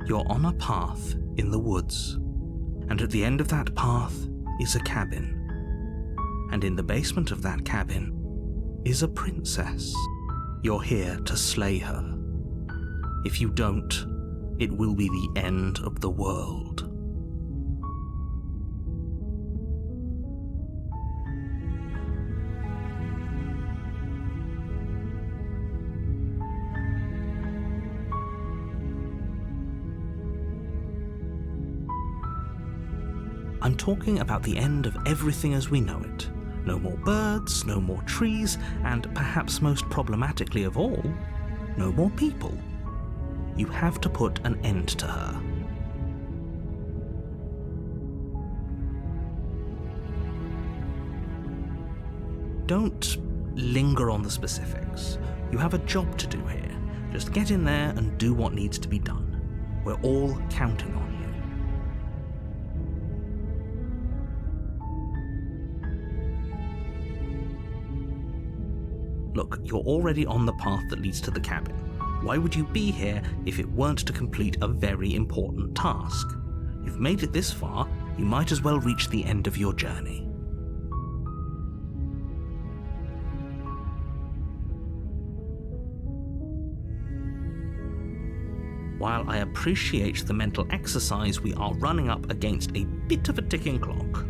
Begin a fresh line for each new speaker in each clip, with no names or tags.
You're on a path in the woods, and at the end of that path is a cabin. And in the basement of that cabin is a princess. You're here to slay her. If you don't, it will be the end of the world. I'm talking about the end of everything as we know it. No more birds, no more trees, and perhaps most problematically of all, no more people. You have to put an end to her. Don't linger on the specifics. You have a job to do here. Just get in there and do what needs to be done. We're all counting on you. Look, you're already on the path that leads to the cabin. Why would you be here if it weren't to complete a very important task? You've made it this far, you might as well reach the end of your journey. While I appreciate the mental exercise, we are running up against a bit of a ticking clock.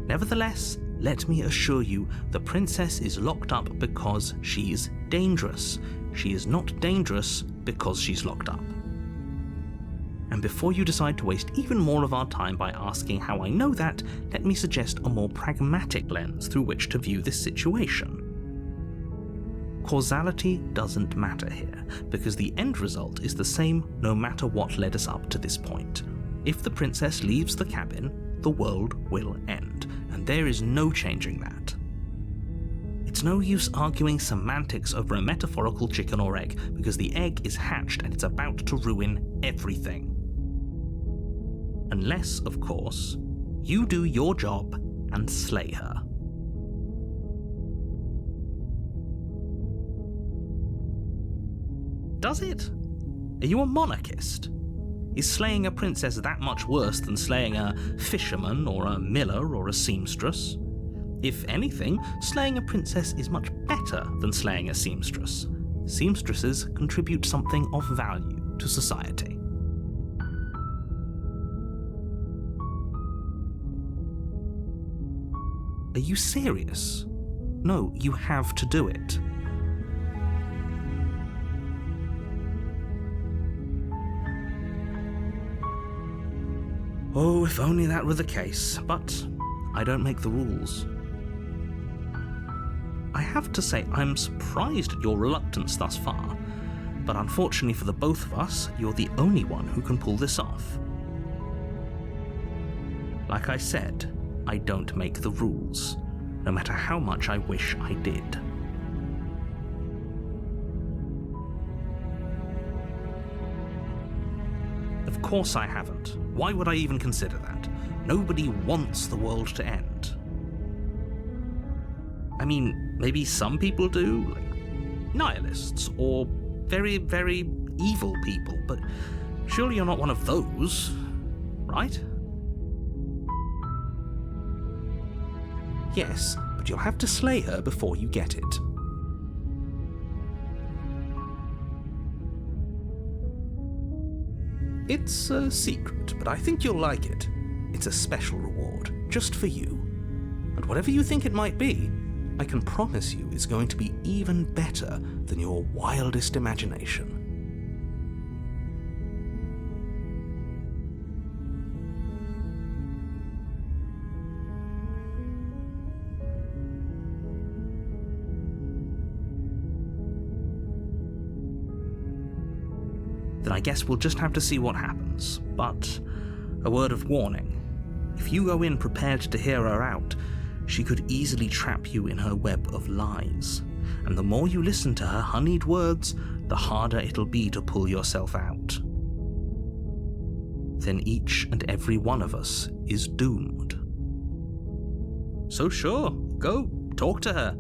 Nevertheless, let me assure you, the princess is locked up because she's dangerous. She is not dangerous because she's locked up. And before you decide to waste even more of our time by asking how I know that, let me suggest a more pragmatic lens through which to view this situation. Causality doesn't matter here, because the end result is the same no matter what led us up to this point. If the princess leaves the cabin, the world will end, and there is no changing that. It's no use arguing semantics over a metaphorical chicken or egg, because the egg is hatched and it's about to ruin everything. Unless, of course, you do your job and slay her. Does it? Are you a monarchist? Is slaying a princess that much worse than slaying a fisherman or a miller or a seamstress? If anything, slaying a princess is much better than slaying a seamstress. Seamstresses contribute something of value to society. Are you serious? No, you have to do it. Oh, if only that were the case, but I don't make the rules. I have to say, I'm surprised at your reluctance thus far, but unfortunately for the both of us, you're the only one who can pull this off. Like I said, I don't make the rules, no matter how much I wish I did. Of course I haven't. Why would I even consider that? Nobody wants the world to end. I mean, maybe some people do, like nihilists, or very, very evil people, but surely you're not one of those, right? Yes, but you'll have to slay her before you get it. It's a secret, but I think you'll like it. It's a special reward, just for you. And whatever you think it might be, I can promise you it's going to be even better than your wildest imagination. Then I guess we'll just have to see what happens. But a word of warning. If you go in prepared to hear her out, she could easily trap you in her web of lies. And the more you listen to her honeyed words, the harder it'll be to pull yourself out. Then each and every one of us is doomed. So sure, go, talk to her.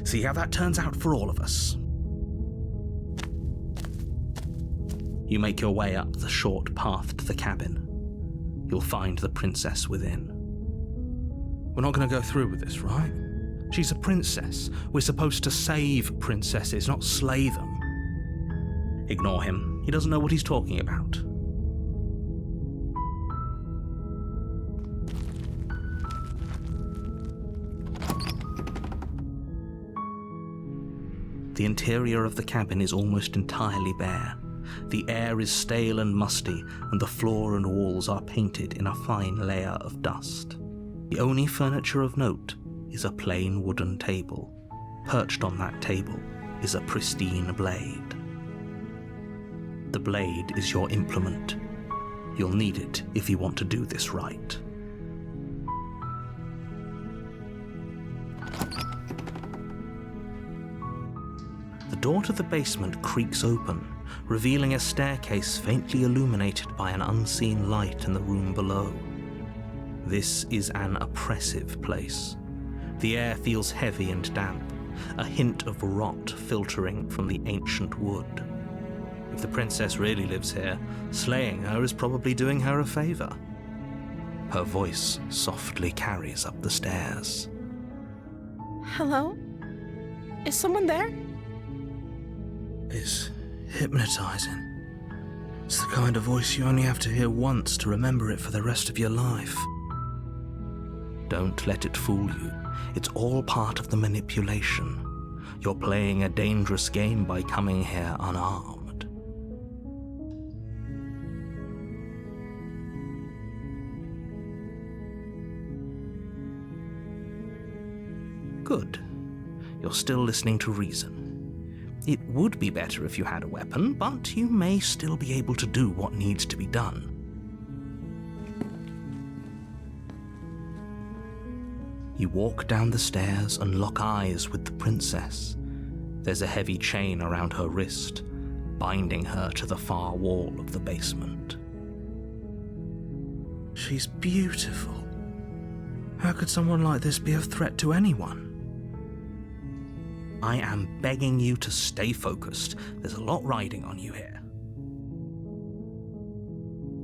See how that turns out for all of us. You make your way up the short path to the cabin. You'll find the princess within. We're not going to go through with this, right? She's a princess. We're supposed to save princesses, not slay them. Ignore him. He doesn't know what he's talking about. The interior of the cabin is almost entirely bare. The air is stale and musty, and the floor and walls are painted in a fine layer of dust. The only furniture of note is a plain wooden table. Perched on that table is a pristine blade. The blade is your implement. You'll need it if you want to do this right. The door to the basement creaks open, revealing a staircase faintly illuminated by an unseen light in the room below. This is an oppressive place. The air feels heavy and damp, a hint of rot filtering from the ancient wood. If the princess really lives here, slaying her is probably doing her a favor. Her voice softly carries up the stairs.
Hello? Is someone there?
It's hypnotizing. It's the kind of voice you only have to hear once to remember it for the rest of your life. Don't let it fool you. It's all part of the manipulation. You're playing a dangerous game by coming here unarmed. Good. You're still listening to reason. It would be better if you had a weapon, but you may still be able to do what needs to be done. You walk down the stairs and lock eyes with the princess. There's a heavy chain around her wrist, binding her to the far wall of the basement. She's beautiful. How could someone like this be a threat to anyone? I am begging you to stay focused. There's a lot riding on you here.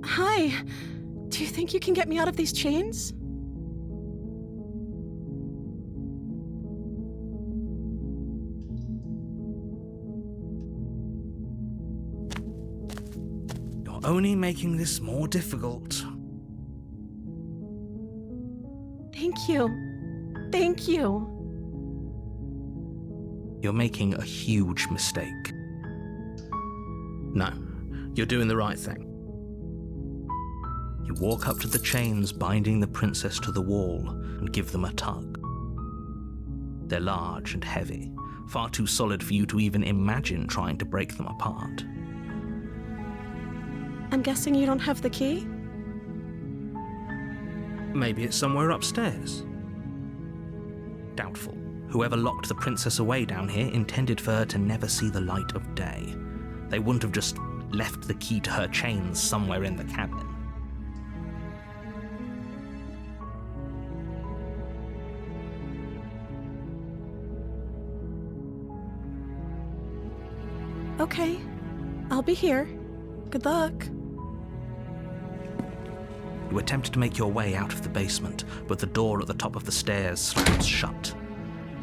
Hi. Do you think you can get me out of these chains?
You're only making this more difficult.
Thank you. Thank you.
You're making a huge mistake. No, you're doing the right thing. You walk up to the chains binding the princess to the wall and give them a tug. They're large and heavy, far too solid for you to even imagine trying to break them apart.
I'm guessing you don't have the key?
Maybe it's somewhere upstairs. Doubtful. Whoever locked the princess away down here intended for her to never see the light of day. They wouldn't have just left the key to her chains somewhere in the cabin.
Okay. I'll be here. Good luck.
You attempt to make your way out of the basement, but the door at the top of the stairs slams shut.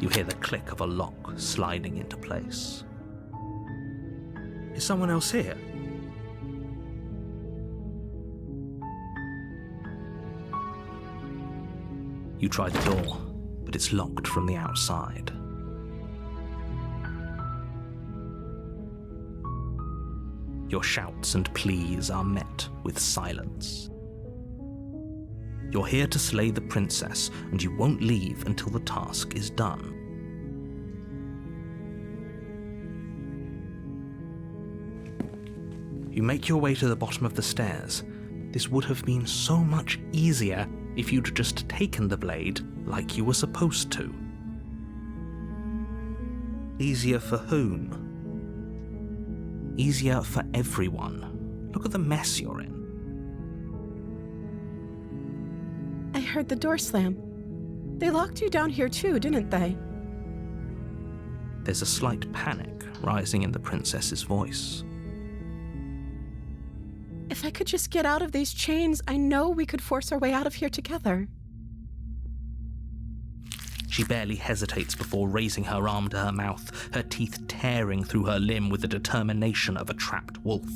You hear the click of a lock sliding into place. Is someone else here? You try the door, but it's locked from the outside. Your shouts and pleas are met with silence. You're here to slay the princess, and you won't leave until the task is done. You make your way to the bottom of the stairs. This would have been so much easier if you'd just taken the blade like you were supposed to. Easier for whom? Easier for everyone. Look at the mess you're in.
I heard the door slam. They locked you down here too, didn't they?
There's a slight panic rising in the princess's voice.
If I could just get out of these chains, I know we could force our way out of here together.
She barely hesitates before raising her arm to her mouth, her teeth tearing through her limb with the determination of a trapped wolf.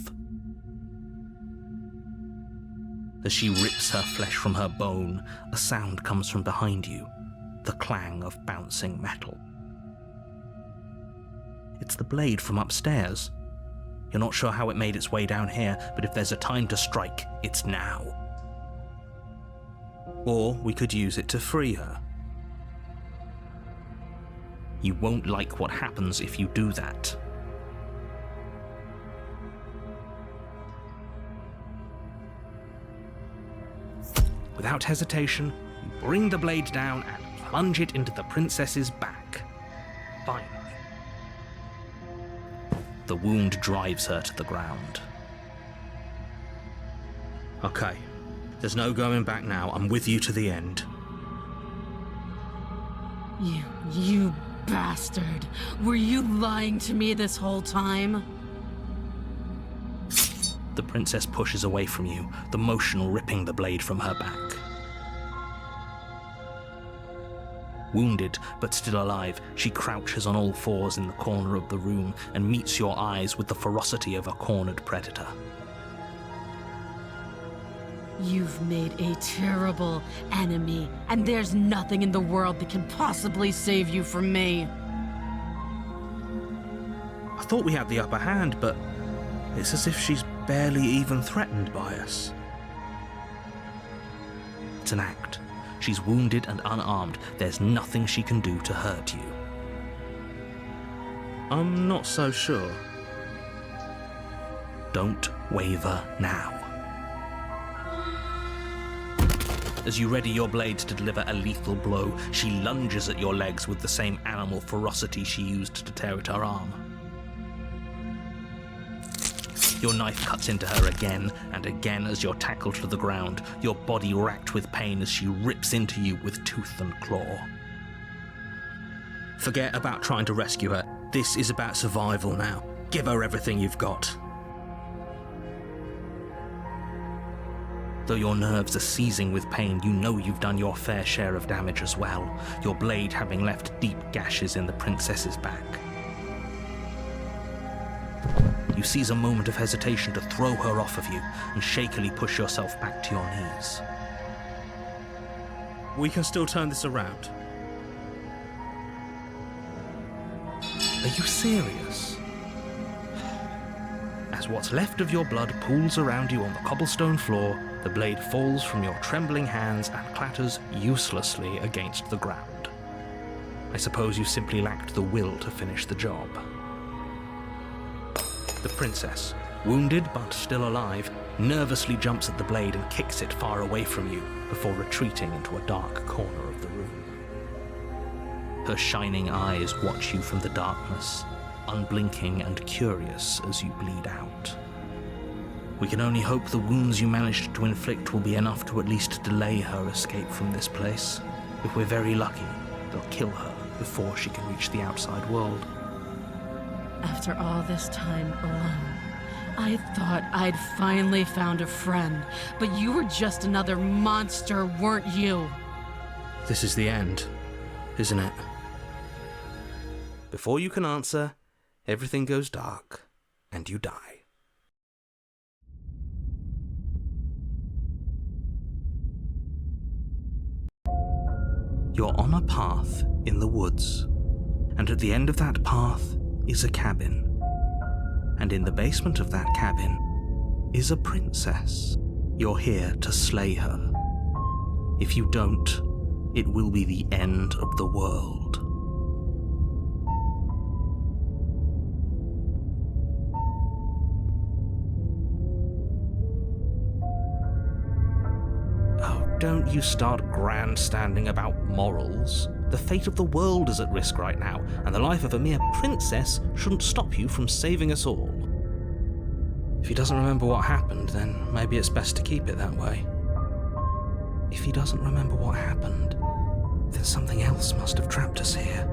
As she rips her flesh from her bone, a sound comes from behind you, the clang of bouncing metal. It's the blade from upstairs. You're not sure how it made its way down here, but if there's a time to strike, it's now. Or we could use it to free her. You won't like what happens if you do that. Without hesitation, you bring the blade down and plunge it into the princess's back. Finally. The wound drives her to the ground. Okay, there's no going back now. I'm with you to the end.
You bastard! Were you lying to me this whole time?
The princess pushes away from you, the motion ripping the blade from her back. Wounded, but still alive, she crouches on all fours in the corner of the room and meets your eyes with the ferocity of a cornered predator.
You've made a terrible enemy, and there's nothing in the world that can possibly save you from me.
I thought we had the upper hand, but it's as if she's barely even threatened by us. It's an act. She's wounded and unarmed. There's nothing she can do to hurt you. I'm not so sure. Don't waver now. As you ready your blade to deliver a lethal blow, she lunges at your legs with the same animal ferocity she used to tear at her arm. Your knife cuts into her again and again as you're tackled to the ground, your body racked with pain as she rips into you with tooth and claw. Forget about trying to rescue her. This is about survival now. Give her everything you've got. Though your nerves are seizing with pain, you know you've done your fair share of damage as well, your blade having left deep gashes in the princess's back. You seize a moment of hesitation to throw her off of you and shakily push yourself back to your knees. We can still turn this around. Are you serious? As what's left of your blood pools around you on the cobblestone floor, the blade falls from your trembling hands and clatters uselessly against the ground. I suppose you simply lacked the will to finish the job. The princess, wounded but still alive, nervously jumps at the blade and kicks it far away from you before retreating into a dark corner of the room. Her shining eyes watch you from the darkness, unblinking and curious as you bleed out. We can only hope the wounds you managed to inflict will be enough to at least delay her escape from this place. If we're very lucky, they'll kill her before she can reach the outside world.
After all this time alone, I thought I'd finally found a friend, but you were just another monster, weren't you?
This is the end, isn't it? Before you can answer, everything goes dark, and you die. You're on a path in the woods, and at the end of that path is a cabin. And in the basement of that cabin is a princess. You're here to slay her. If you don't, it will be the end of the world. Don't you start grandstanding about morals. The fate of the world is at risk right now, and the life of a mere princess shouldn't stop you from saving us all. If he doesn't remember what happened, then maybe it's best to keep it that way. If he doesn't remember what happened, then something else must have trapped us here.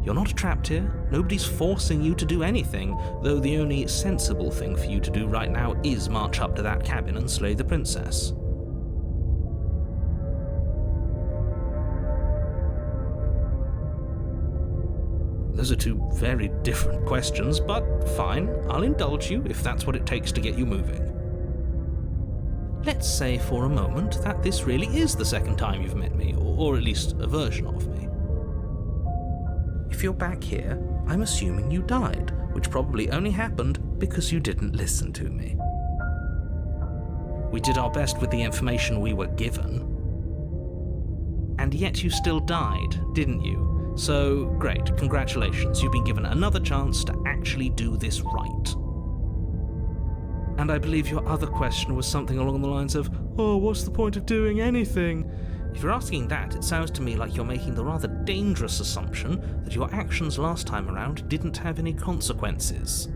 You're not trapped here, nobody's forcing you to do anything, though the only sensible thing for you to do right now is march up to that cabin and slay the princess. Those are two very different questions, but fine, I'll indulge you if that's what it takes to get you moving. Let's say for a moment that this really is the second time you've met me, or at least a version of me. If you're back here, I'm assuming you died, which probably only happened because you didn't listen to me. We did our best with the information we were given. And yet you still died, didn't you? So, great, congratulations, you've been given another chance to actually do this right. And I believe your other question was something along the lines of, oh, what's the point of doing anything? If you're asking that, it sounds to me like you're making the rather dangerous assumption that your actions last time around didn't have any consequences.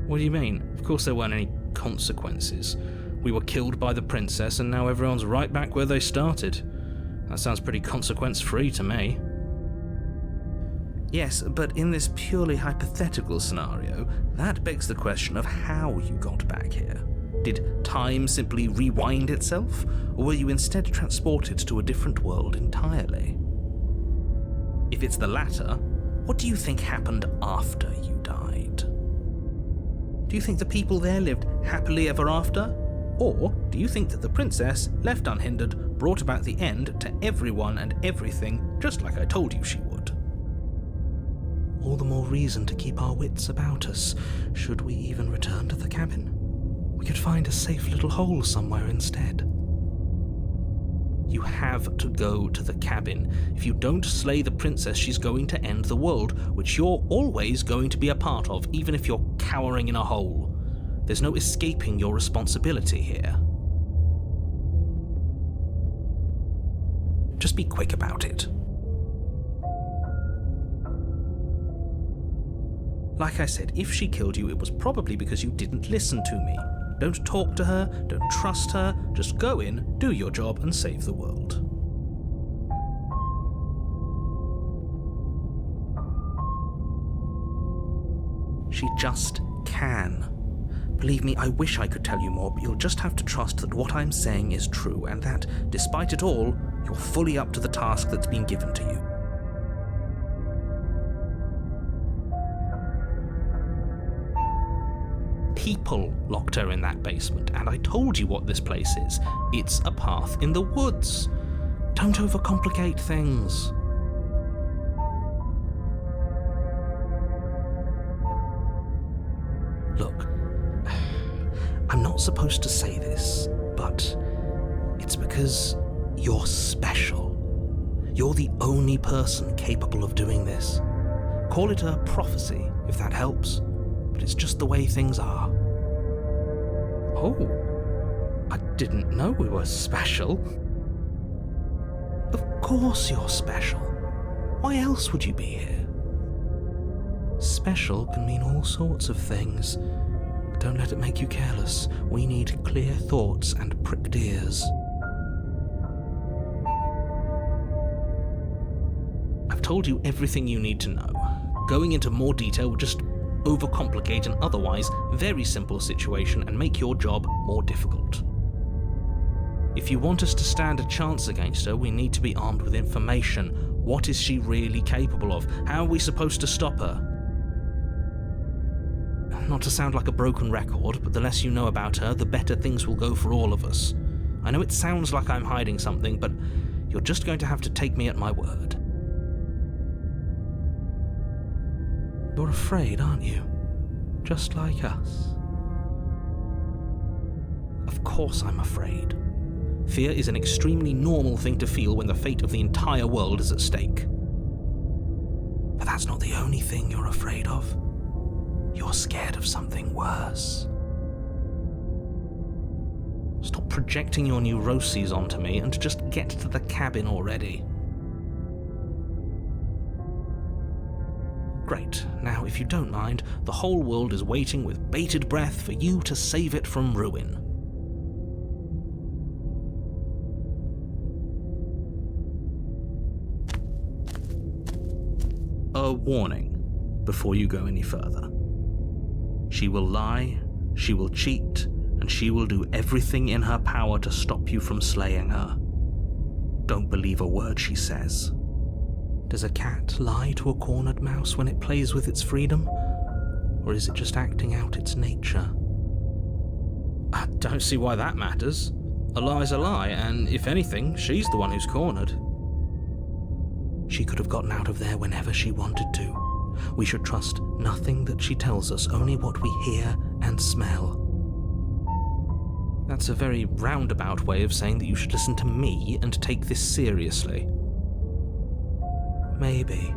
What do you mean? Of course there weren't any consequences. We were killed by the princess and now everyone's right back where they started. That sounds pretty consequence-free to me. Yes, but in this purely hypothetical scenario, that begs the question of how you got back here. Did time simply rewind itself, or were you instead transported to a different world entirely? If it's the latter, what do you think happened after you died? Do you think the people there lived happily ever after? Or do you think that the princess, left unhindered, brought about the end to everyone and everything, just like I told you she would? All the more reason to keep our wits about us, should we even return to the cabin. We could find a safe little hole somewhere instead. You have to go to the cabin. If you don't slay the princess, she's going to end the world, which you're always going to be a part of, even if you're cowering in a hole. There's no escaping your responsibility here. Just be quick about it. Like I said, if she killed you, it was probably because you didn't listen to me. Don't talk to her, don't trust her, just go in, do your job, and save the world. She just can. Believe me, I wish I could tell you more, but you'll just have to trust that what I'm saying is true, and that, despite it all, you're fully up to the task that's been given to you. People locked her in that basement, and I told you what this place is. It's a path in the woods. Don't overcomplicate things. Look, I'm not supposed to say this, but it's because you're special. You're the only person capable of doing this. Call it a prophecy, if that helps. But it's just the way things are. Oh, I didn't know we were special. Of course you're special. Why else would you be here? Special can mean all sorts of things. Don't let it make you careless. We need clear thoughts and pricked ears. I've told you everything you need to know. Going into more detail would just overcomplicate an otherwise very simple situation and make your job more difficult. If you want us to stand a chance against her, we need to be armed with information. What is she really capable of? How are we supposed to stop her? Not to sound like a broken record, but the less you know about her, the better things will go for all of us. I know it sounds like I'm hiding something, but you're just going to have to take me at my word. You're afraid, aren't you? Just like us. Of course I'm afraid. Fear is an extremely normal thing to feel when the fate of the entire world is at stake. But that's not the only thing you're afraid of. You're scared of something worse. Stop projecting your neuroses onto me and just get to the cabin already. Great. Now, if you don't mind, the whole world is waiting with bated breath for you to save it from ruin. a warning before you go any further. She will lie, she will cheat, and she will do everything in her power to stop you from slaying her. Don't believe a word she says. Does a cat lie to a cornered mouse when it plays with its freedom? Or is it just acting out its nature? I don't see why that matters. A lie's a lie, and if anything, she's the one who's cornered. She could have gotten out of there whenever she wanted to. We should trust nothing that she tells us, only what we hear and smell. That's a very roundabout way of saying that you should listen to me and take this seriously. Maybe.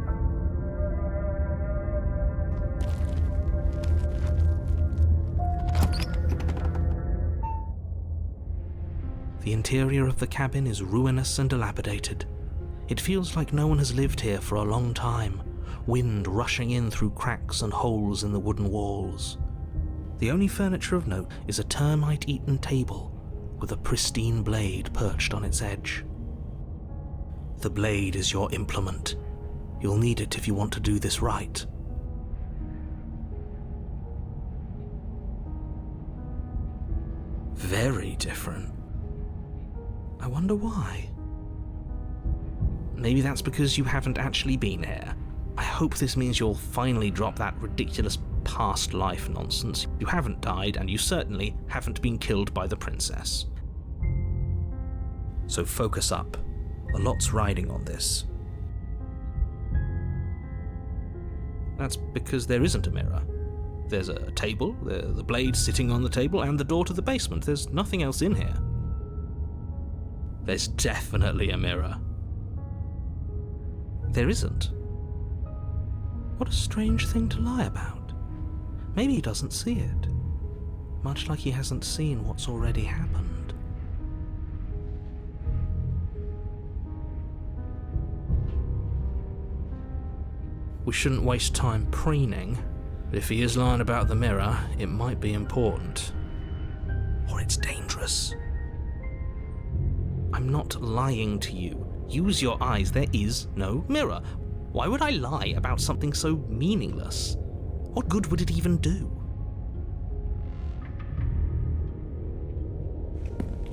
The interior of the cabin is ruinous and dilapidated. It feels like no one has lived here for a long time, wind rushing in through cracks and holes in the wooden walls. The only furniture of note is a termite-eaten table with a pristine blade perched on its edge. The blade is your implement. You'll need it if you want to do this right. Very different. I wonder why. Maybe that's because you haven't actually been here. I hope this means you'll finally drop that ridiculous past life nonsense. You haven't died, and you certainly haven't been killed by the princess. So focus up. A lot's riding on this. That's because there isn't a mirror. There's a table, the blade sitting on the table, and the door to the basement. There's nothing else in here. There's definitely a mirror. There isn't. What a strange thing to lie about. Maybe he doesn't see it, much like he hasn't seen what's already happened. We shouldn't waste time preening, but if he is lying about the mirror, it might be important. Or it's dangerous. I'm not lying to you. Use your eyes. There is no mirror. Why would I lie about something so meaningless? What good would it even do?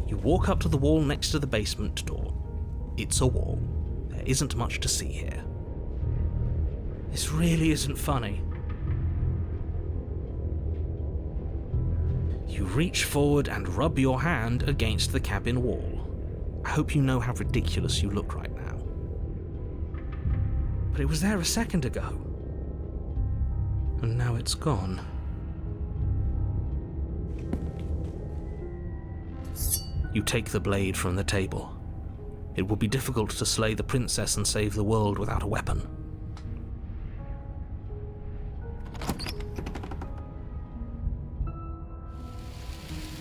You walk up to the wall next to the basement door. It's a wall. There isn't much to see here. This really isn't funny. You reach forward and rub your hand against the cabin wall. I hope you know how ridiculous you look right now. But it was there a second ago. And now it's gone. You take the blade from the table. It would be difficult to slay the princess and save the world without a weapon.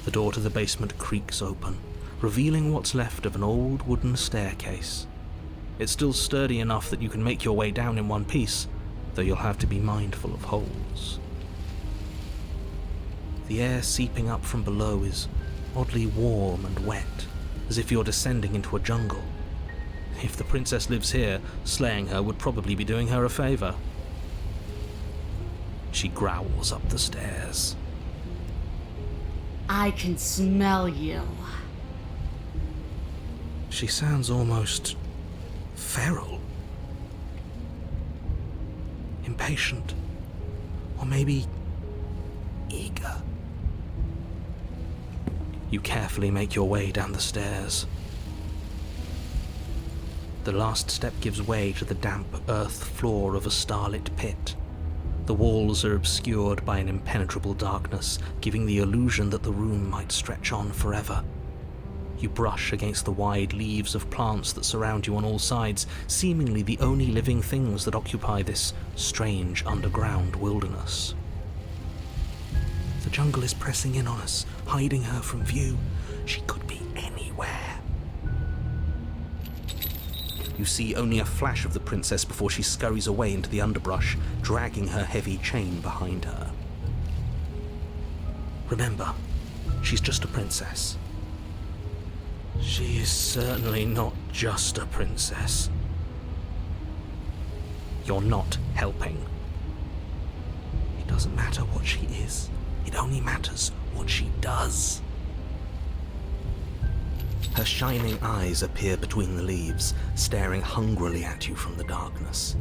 The door to the basement creaks open, revealing what's left of an old wooden staircase. It's still sturdy enough that you can make your way down in one piece, though you'll have to be mindful of holes. The air seeping up from below is oddly warm and wet, as if you're descending into a jungle. If the princess lives here, slaying her would probably be doing her a favor. She growls up the stairs.
I can smell you.
She sounds almost feral. Impatient. Or maybe eager. You carefully make your way down the stairs. The last step gives way to the damp earth floor of a starlit pit. The walls are obscured by an impenetrable darkness, giving the illusion that the room might stretch on forever. You brush against the wide leaves of plants that surround you on all sides, seemingly the only living things that occupy this strange underground wilderness. The jungle is pressing in on us, hiding her from view. She could be anywhere. You see only a flash of the princess before she scurries away into the underbrush, dragging her heavy chain behind her. Remember, she's just a princess. She is certainly not just a princess. You're not helping. It doesn't matter what she is. It only matters what she does. Her shining eyes appear between the leaves, staring hungrily at you from the darkness.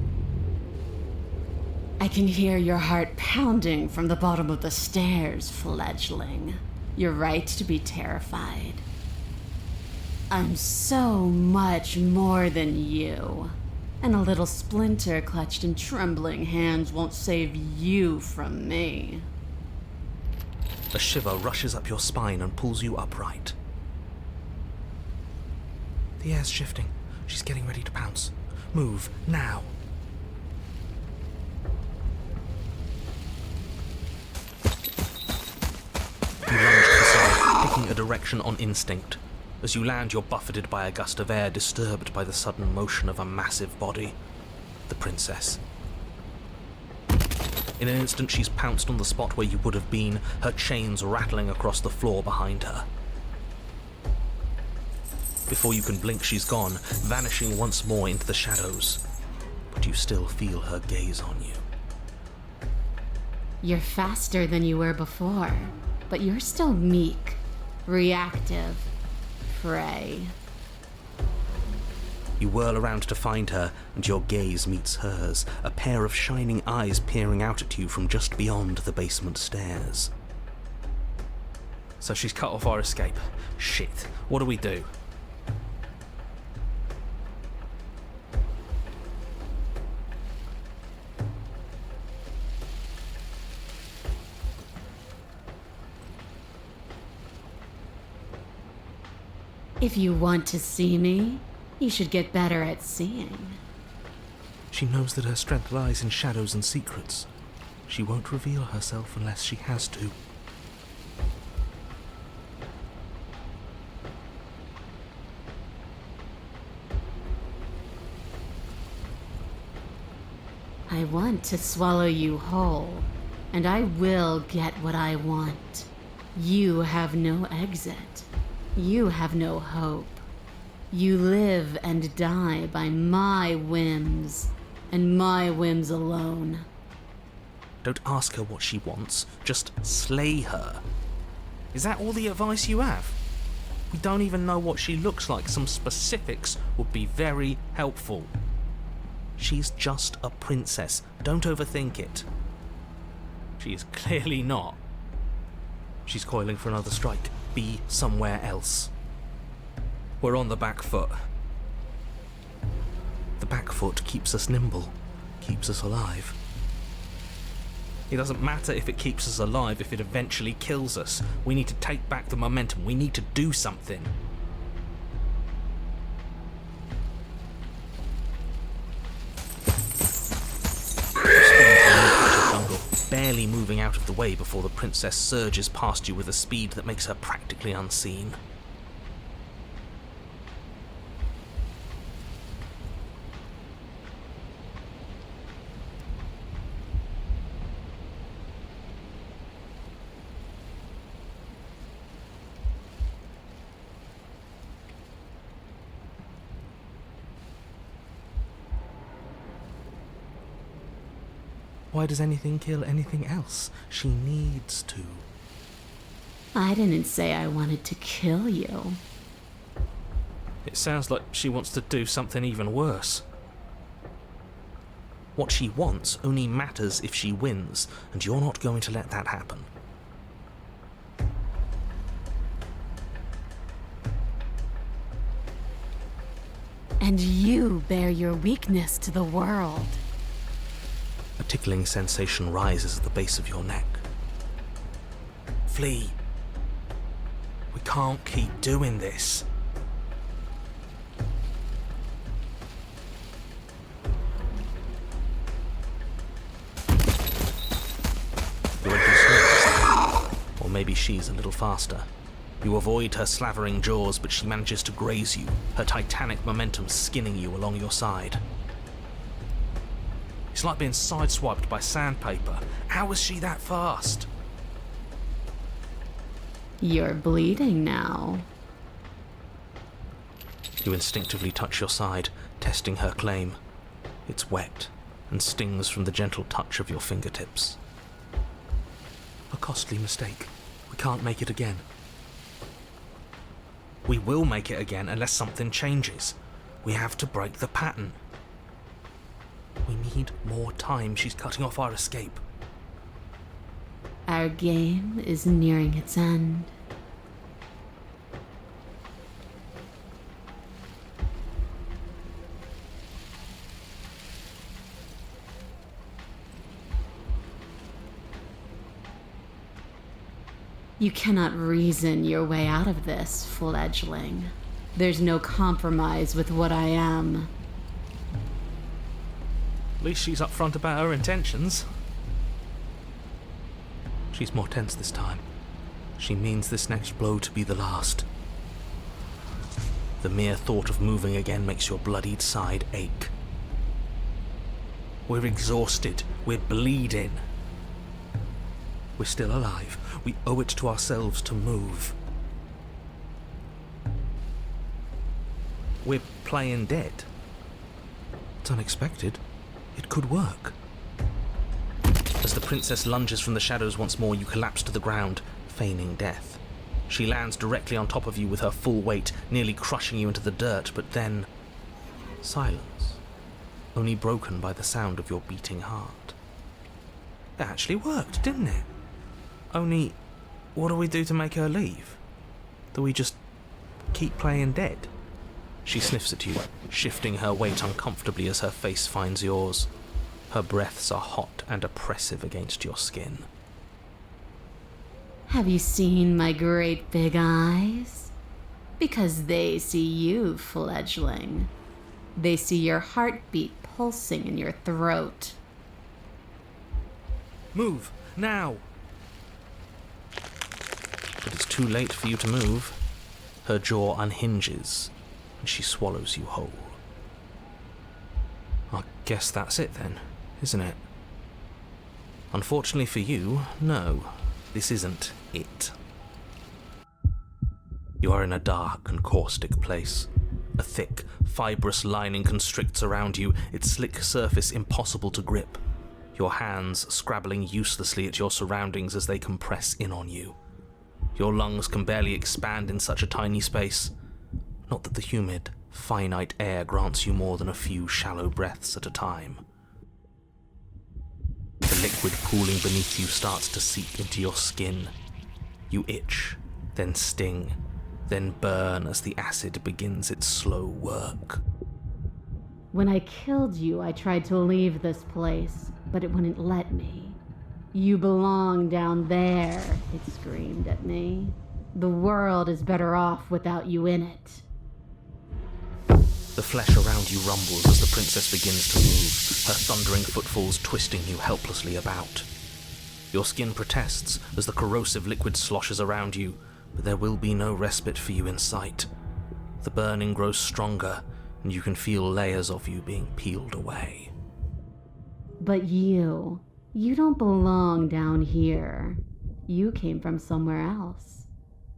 I can hear your heart pounding from the bottom of the stairs, fledgling. You're right to be terrified. I'm so much more than you. And a little splinter clutched in trembling hands won't save you from me.
A shiver rushes up your spine and pulls you upright. The air's shifting. She's getting ready to pounce. Move, now. You lunge to the side, picking a direction on instinct. As you land, you're buffeted by a gust of air, disturbed by the sudden motion of a massive body. The princess. In an instant, she's pounced on the spot where you would have been, her chains rattling across the floor behind her. Before you can blink, she's gone, vanishing once more into the shadows. But you still feel her gaze on you.
You're faster than you were before, but you're still meek, reactive, prey.
You whirl around to find her, and your gaze meets hers, a pair of shining eyes peering out at you from just beyond the basement stairs. So she's cut off our escape. Shit, what do we do?
If you want to see me, you should get better at seeing.
She knows that her strength lies in shadows and secrets. She won't reveal herself unless she has to.
I want to swallow you whole, and I will get what I want. You have no exit. You have no hope. You live and die by my whims, and my whims alone.
Don't ask her what she wants, just slay her. Is that all the advice you have? We don't even know what she looks like. Some specifics would be very helpful. She's just a princess. Don't overthink it. She is clearly not. She's coiling for another strike. Be somewhere else. We're on the back foot. The back foot keeps us nimble, keeps us alive. It doesn't matter if it keeps us alive if it eventually kills us. We need to take back the momentum. We need to do something. Barely moving out of the way before the princess surges past you with a speed that makes her practically unseen. Why does anything kill anything else? She needs to.
I didn't say I wanted to kill you.
It sounds like she wants to do something even worse. What she wants only matters if she wins, and you're not going to let that happen.
And you bear your weakness to the world.
A tickling sensation rises at the base of your neck. Flee. We can't keep doing this. You're a slow, or maybe she's a little faster. You avoid her slavering jaws, but she manages to graze you, her titanic momentum skinning you along your side. It's like being sideswiped by sandpaper. How is she that fast?
You're bleeding now.
You instinctively touch your side, testing her claim. It's wet. and stings from the gentle touch of your fingertips. A costly mistake. We can't make it again. We will make it again unless something changes. We have to break the pattern. We need more time. She's cutting off our escape.
Our game is nearing its end. You cannot reason your way out of this, fledgling. There's no compromise with what I am.
At least she's upfront about her intentions. She's more tense this time. She means this next blow to be the last. The mere thought of moving again makes your bloodied side ache. We're exhausted. We're bleeding. We're still alive. We owe it to ourselves to move. We're playing dead. It's unexpected. It could work. As the princess lunges from the shadows once more, you collapse to the ground, feigning death. She lands directly on top of you with her full weight, nearly crushing you into the dirt, but then... silence. Only broken by the sound of your beating heart. It actually worked, didn't it? Only, what do we do to make her leave? Do we just keep playing dead? She sniffs at you, shifting her weight uncomfortably as her face finds yours. Her breaths are hot and oppressive against your skin.
Have you seen my great big eyes? Because they see you, fledgling. They see your heartbeat pulsing in your throat.
Move, now! But it's too late for you to move. Her jaw unhinges, and she swallows you whole. I guess that's it then, isn't it? Unfortunately for you, no, this isn't it. You are in a dark and caustic place. A thick, fibrous lining constricts around you, its slick surface impossible to grip. Your hands scrabbling uselessly at your surroundings as they compress in on you. Your lungs can barely expand in such a tiny space. Not that the humid, finite air grants you more than a few shallow breaths at a time. The liquid pooling beneath you starts to seep into your skin. You itch, then sting, then burn as the acid begins its slow work.
When I killed you, I tried to leave this place, but it wouldn't let me. You belong down there, it screamed at me. The world is better off without you in it.
The flesh around you rumbles as the princess begins to move, her thundering footfalls twisting you helplessly about. Your skin protests as the corrosive liquid sloshes around you, but there will be no respite for you in sight. The burning grows stronger, and you can feel layers of you being peeled away.
But you don't belong down here. You came from somewhere else.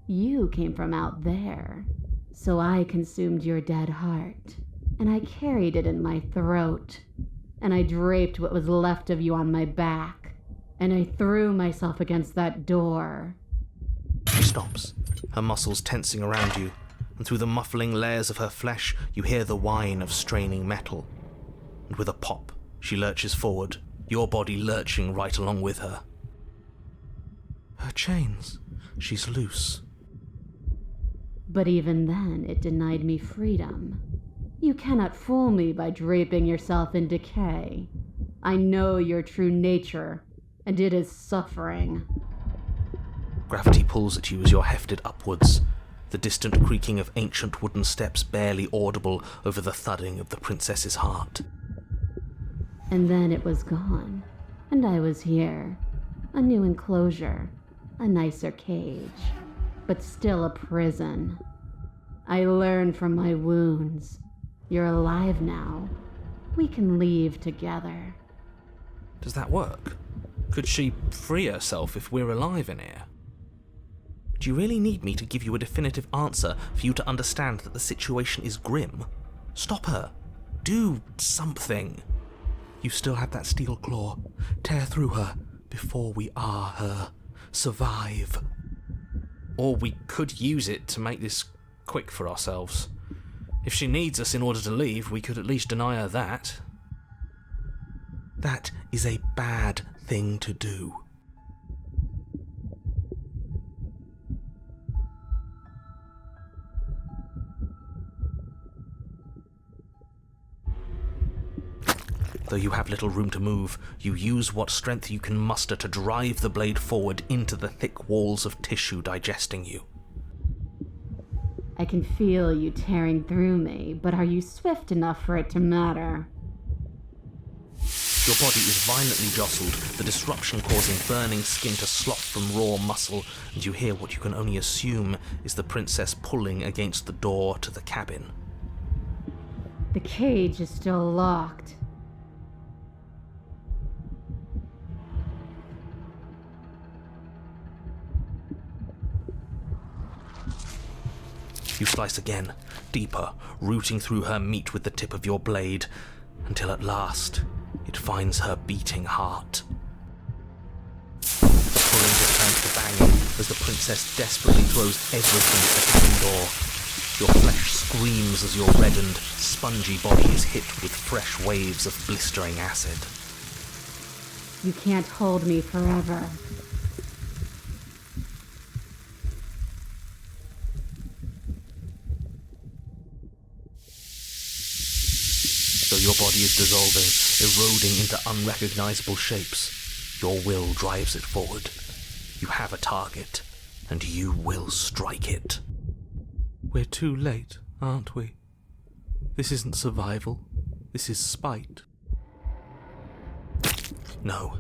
You came from out there. So I consumed your dead heart, and I carried it in my throat, and I draped what was left of you on my back, and I threw myself against that door.
She stops, her muscles tensing around you, and through the muffling layers of her flesh, you hear the whine of straining metal. And with a pop, she lurches forward, your body lurching right along with her. Her chains. She's loose.
But even then, it denied me freedom. You cannot fool me by draping yourself in decay. I know your true nature, and it is suffering.
Gravity pulls at you as you're hefted upwards, the distant creaking of ancient wooden steps barely audible over the thudding of the princess's heart.
And then it was gone, and I was here. A new enclosure, a nicer cage, but still a prison. I learned from my wounds. You're alive now. We can leave together.
Does that work? Could she free herself if we're alive in here? Do you really need me to give you a definitive answer for you to understand that the situation is grim? Stop her. Do something. You still have that steel claw. Tear through her before we are her. Survive.
Or we could use it to make this quick for ourselves. If she needs us in order to leave, we could at least deny her that.
That is a bad thing to do. Though you have little room to move, you use what strength you can muster to drive the blade forward into the thick walls of tissue digesting you.
I can feel you tearing through me, but are you swift enough for it to matter?
Your body is violently jostled, the disruption causing burning skin to slop from raw muscle, and you hear what you can only assume is the princess pulling against the door to the cabin.
The cage is still locked.
You slice again, deeper, rooting through her meat with the tip of your blade, until at last it finds her beating heart. The pulling just turns to banging as the princess desperately throws everything at the cabin door. Your flesh screams as your reddened, spongy body is hit with fresh waves of blistering acid.
You can't hold me forever.
Though your body is dissolving, eroding into unrecognizable shapes, your will drives it forward. You have a target, and you will strike it. We're too late, aren't we? This isn't survival. This is spite. No,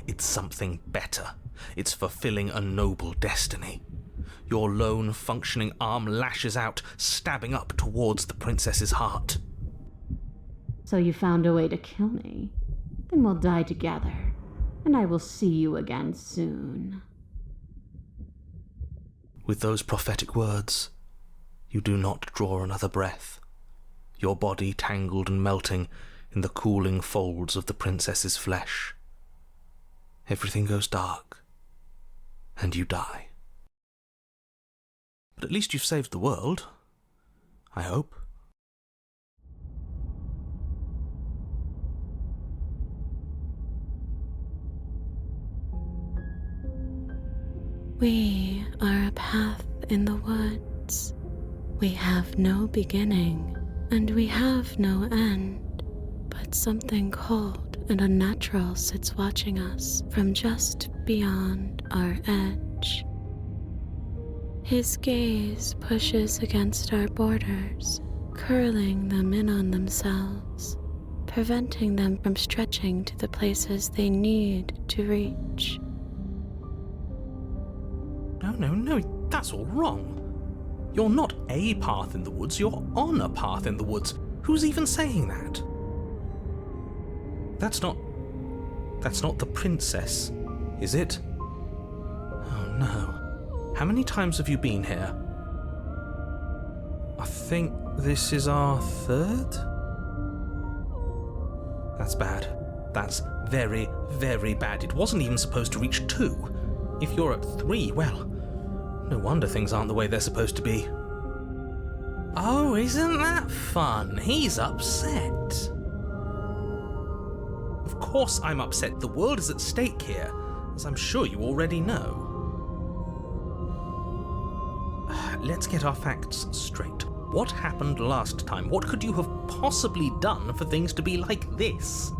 it's something better. It's fulfilling a noble destiny. Your lone, functioning arm lashes out, stabbing up towards the princess's heart.
So you found a way to kill me? Then we'll die together, and I will see you again soon.
With those prophetic words, you do not draw another breath, your body tangled and melting in the cooling folds of the princess's flesh. Everything goes dark, and you die. But at least you've saved the world, I hope.
We are a path in the woods. We have no beginning, and we have no end. But something cold and unnatural sits watching us from just beyond our edge. His gaze pushes against our borders, curling them in on themselves, preventing them from stretching to the places they need to reach.
No, that's all wrong. You're not a path in the woods, you're on a path in the woods. Who's even saying that? That's not the princess, is it? Oh no. How many times have you been here? I think this is our third? That's bad. That's very, very bad. It wasn't even supposed to reach 2. If you're at 3, well, no wonder things aren't the way they're supposed to be. Oh, isn't that fun? He's upset. Of course I'm upset. The world is at stake here, as I'm sure you already know. Let's get our facts straight. What happened last time? What could you have possibly done for things to be like this?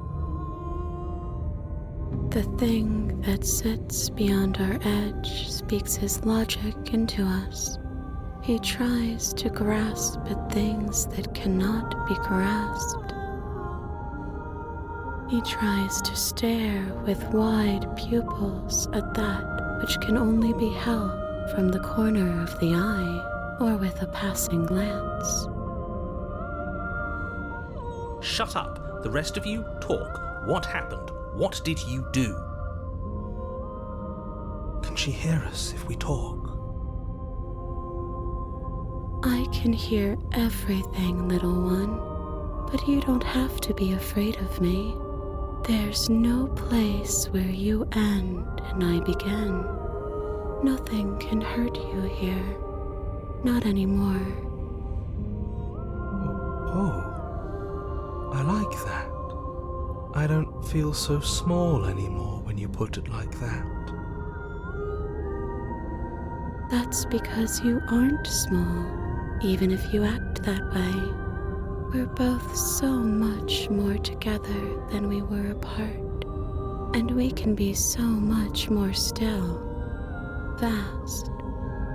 The thing that sits beyond our edge speaks his logic into us. He tries to grasp at things that cannot be grasped. He tries to stare with wide pupils at that which can only be held from the corner of the eye or with a passing glance.
Shut up. The rest of you, talk. What happened? What did you do? Can she hear us if we talk?
I can hear everything, little one, but you don't have to be afraid of me. There's no place where you end and I begin. Nothing can hurt you here. Not anymore.
Oh, I like that. I don't feel so small anymore when you put it like that.
That's because you aren't small, even if you act that way. We're both so much more together than we were apart, and we can be so much more still, vast,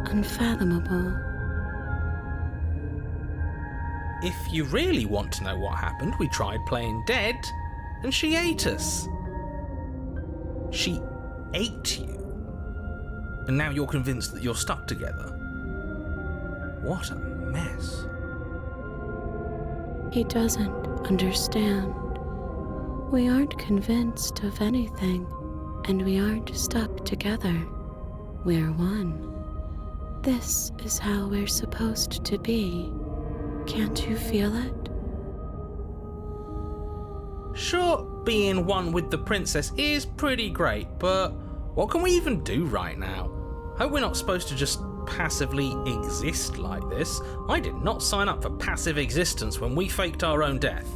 unfathomable.
If you really want to know what happened, we tried playing dead, and she ate us. She ate you. And now you're convinced that you're stuck together. What a mess.
He doesn't understand. We aren't convinced of anything, and we aren't stuck together. We're one. This is how we're supposed to be. Can't you feel it?
Sure, being one with the princess is pretty great, but what can we even do right now? Hope we're not supposed to just passively exist like this. I did not sign up for passive existence when we faked our own death.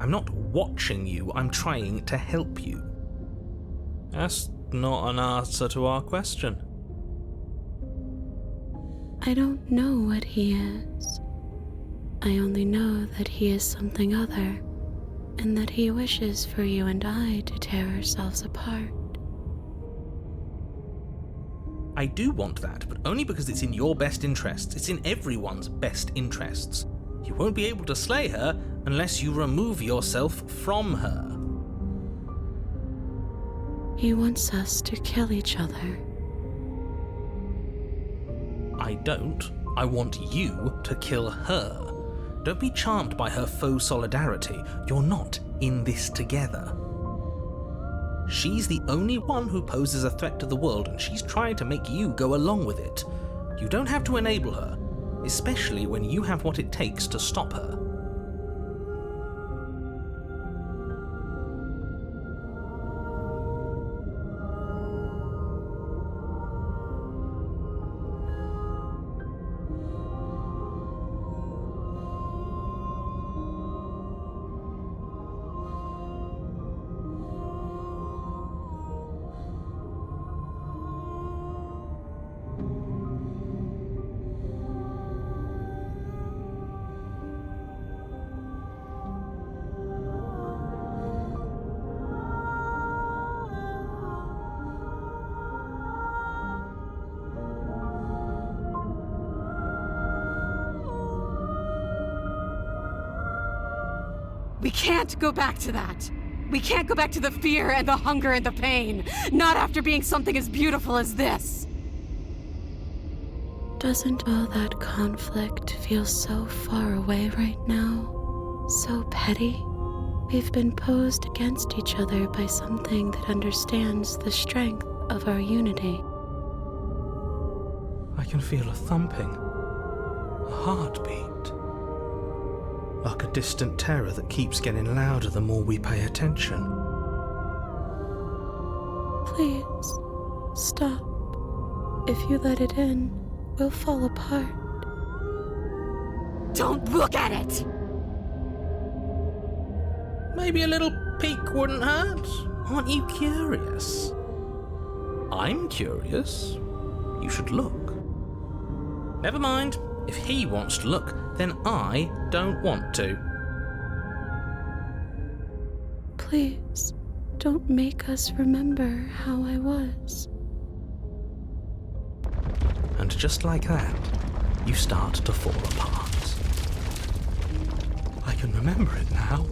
I'm not watching you, I'm trying to help you. That's not an answer to our question.
I don't know what he is. I only know that he is something other, and that he wishes for you and I to tear ourselves apart.
I do want that, but only because it's in your best interests. It's in everyone's best interests. You won't be able to slay her unless you remove yourself from her.
He wants us to kill each other.
I don't. I want you to kill her. Don't be charmed by her faux solidarity. You're not in this together. She's the only one who poses a threat to the world, and she's trying to make you go along with it. You don't have to enable her, especially when you have what it takes to stop her.
We can't go back to that. We can't go back to the fear and the hunger and the pain. Not after being something as beautiful as this.
Doesn't all that conflict feel so far away right now? So petty? We've been posed against each other by something that understands the strength of our unity.
I can feel a thumping, a heartbeat. Like a distant terror that keeps getting louder the more we pay attention.
Please, stop. If you let it in, we'll fall apart.
Don't look at it!
Maybe a little peek wouldn't hurt. Aren't you curious? I'm curious. You should look. Never mind. If he wants to look, then I don't want to.
Please, don't make us remember how I was.
And just like that, you start to fall apart. I can remember it now.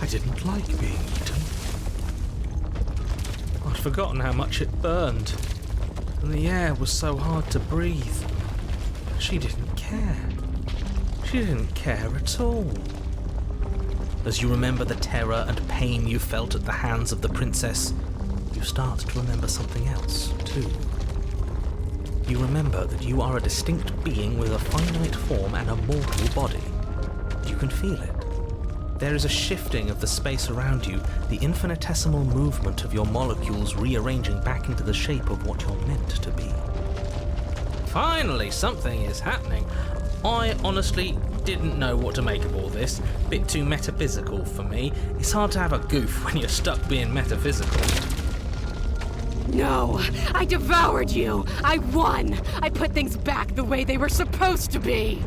I didn't like being eaten. I'd forgotten how much it burned, and the air was so hard to breathe. She didn't care. She didn't care at all. As you remember the terror and pain you felt at the hands of the princess, you start to remember something else, too. You remember that you are a distinct being with a finite form and a mortal body. You can feel it. There is a shifting of the space around you, the infinitesimal movement of your molecules rearranging back into the shape of what you're meant to be. Finally, something is happening. I honestly didn't know what to make of all this. Bit too metaphysical for me. It's hard to have a goof when you're stuck being metaphysical.
No, I devoured you. I won. I put things back the way they were supposed to be.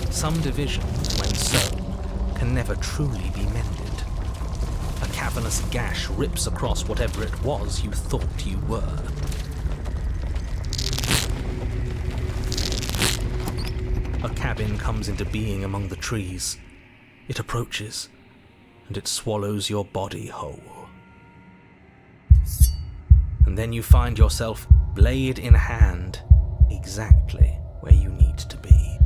Some divisions, when sown, can never truly be mended. A cavernous gash rips across whatever it was you thought you were. A cabin comes into being among the trees. It approaches, and it swallows your body whole. And then you find yourself, blade in hand, exactly where you need to be.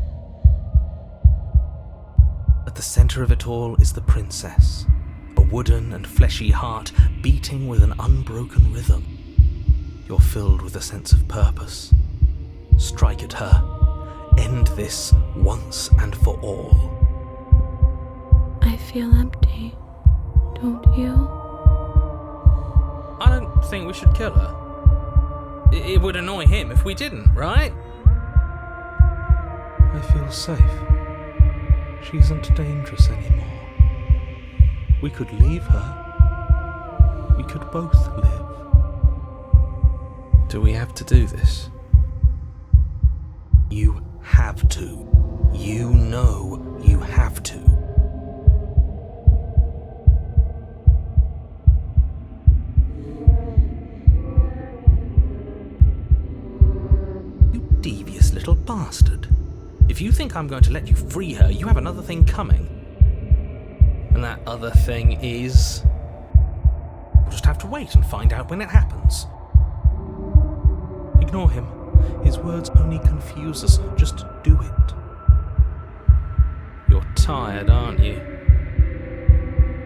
At the center of it all is the princess, a wooden and fleshy heart beating with an unbroken rhythm. You're filled with a sense of purpose. Strike at her. End this once and for all.
I feel empty, don't you?
I don't think we should kill her. It would annoy him if we didn't, right? I feel safe. She isn't dangerous anymore. We could leave her. We could both live. Do we have to do this? You have to. You know you have to. You devious little bastard. If you think I'm going to let you free her, you have another thing coming. And that other thing is... We'll just have to wait and find out when it happens. Ignore him. His words only confuse us. Just do it. You're tired, aren't you?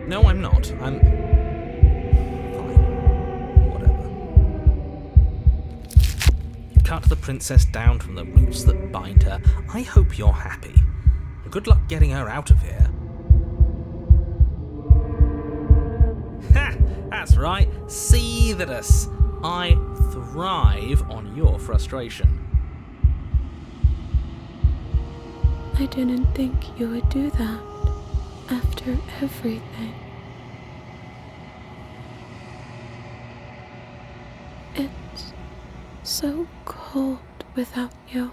No, I'm not. I'm... Fine. Whatever. You cut the princess down from the roots that bind her. I hope you're happy. Good luck getting her out of here. Ha! That's right. Seethe us. I thrive on your frustration.
I didn't think you would do that after everything. It's so cold without you.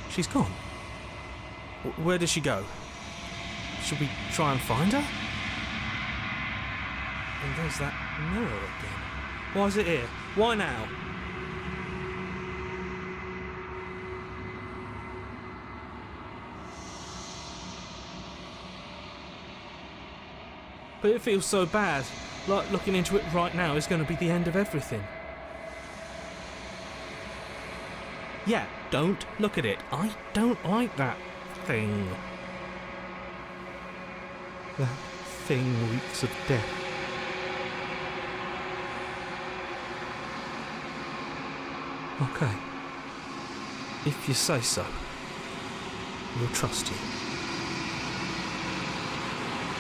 She's gone. Where did she go? Should we try and find her? And there's that mirror again. Why is it here? Why now? But it feels so bad. Like looking into it right now is going to be the end of everything. Yeah, don't look at it. I don't like that thing. That thing reeks of death. Okay. If you say so, we'll trust you.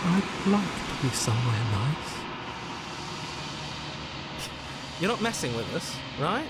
I'd like to be somewhere nice. You're not messing with us, right?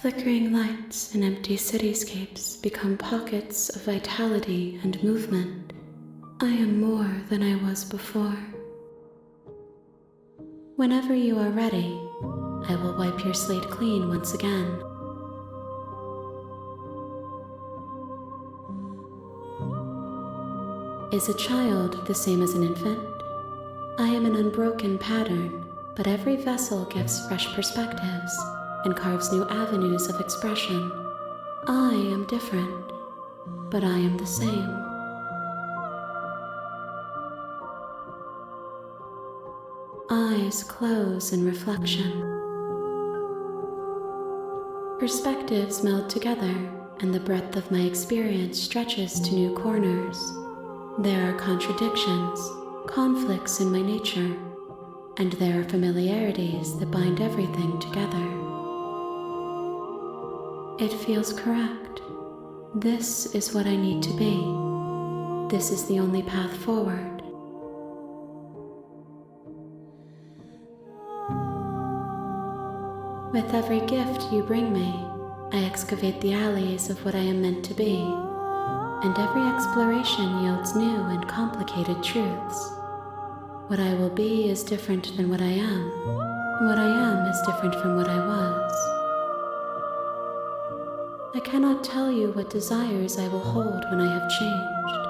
Flickering lights in empty cityscapes become pockets of vitality and movement. I am more than I was before. Whenever you are ready, I will wipe your slate clean once again. Is a child the same as an infant? I am an unbroken pattern, but every vessel gives fresh perspectives and carves new avenues of expression. I am different, but I am the same. Eyes close in reflection. Perspectives meld together, and the breadth of my experience stretches to new corners. There are contradictions, conflicts in my nature, and there are familiarities that bind everything together. It feels correct. This is what I need to be. This is the only path forward. With every gift you bring me, I excavate the alleys of what I am meant to be, and every exploration yields new and complicated truths. What I will be is different than what I am, and what I am is different from what I was. I cannot tell you what desires I will hold when I have changed.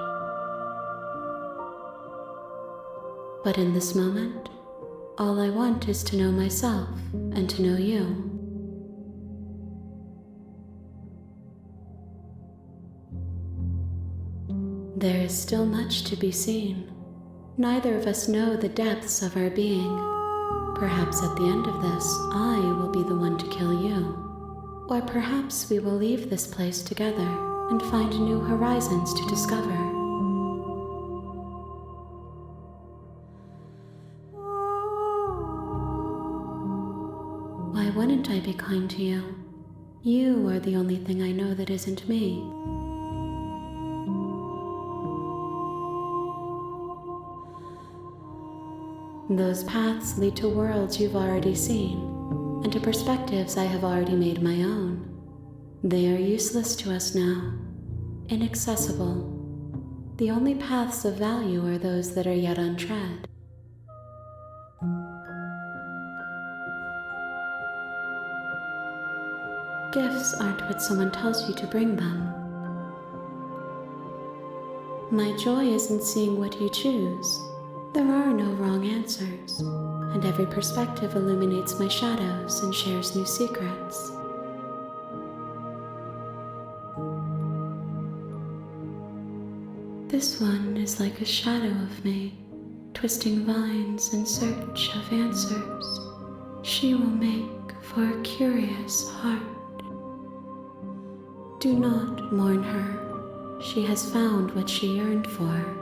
But in this moment, all I want is to know myself and to know you. There is still much to be seen. Neither of us know the depths of our being. Perhaps at the end of this, I will be the one to kill you. Or perhaps we will leave this place together and find new horizons to discover. Why wouldn't I be kind to you? You are the only thing I know that isn't me. Those paths lead to worlds you've already seen, and to perspectives I have already made my own. They are useless to us now, inaccessible. The only paths of value are those that are yet untread. Gifts aren't what someone tells you to bring them. My joy is in seeing what you choose. There are no wrong answers, and every perspective illuminates my shadows and shares new secrets. This one is like a shadow of me, twisting vines in search of answers. She will make for a curious heart. Do not mourn her. She has found what she yearned for.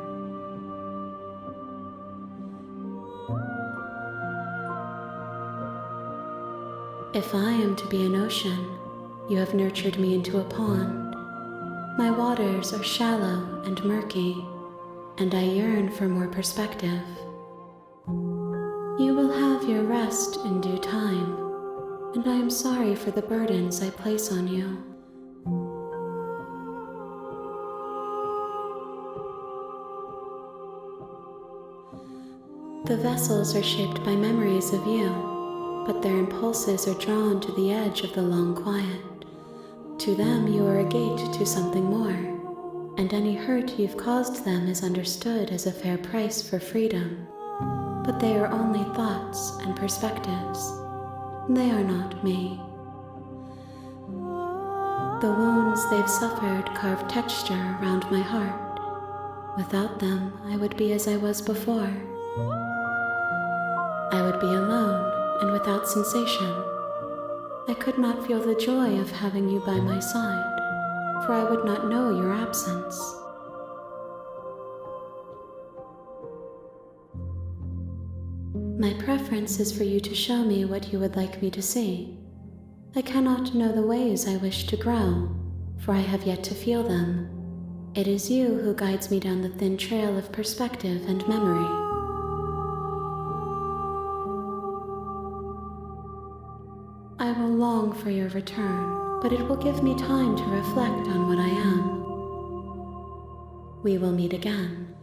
If I am to be an ocean, you have nurtured me into a pond. My waters are shallow and murky, and I yearn for more perspective. You will have your rest in due time, and I am sorry for the burdens I place on you. The vessels are shaped by memories of you, but their impulses are drawn to the edge of the long quiet. To them, you are a gate to something more, and any hurt you've caused them is understood as a fair price for freedom. But they are only thoughts and perspectives. They are not me. The wounds they've suffered carve texture around my heart. Without them, I would be as I was before. I would be alone and without sensation. I could not feel the joy of having you by my side, for I would not know your absence. My preference is for you to show me what you would like me to see. I cannot know the ways I wish to grow, for I have yet to feel them. It is you who guides me down the thin trail of perspective and memory. I I will long for your return, but it will give me time to reflect on what I am. We will meet again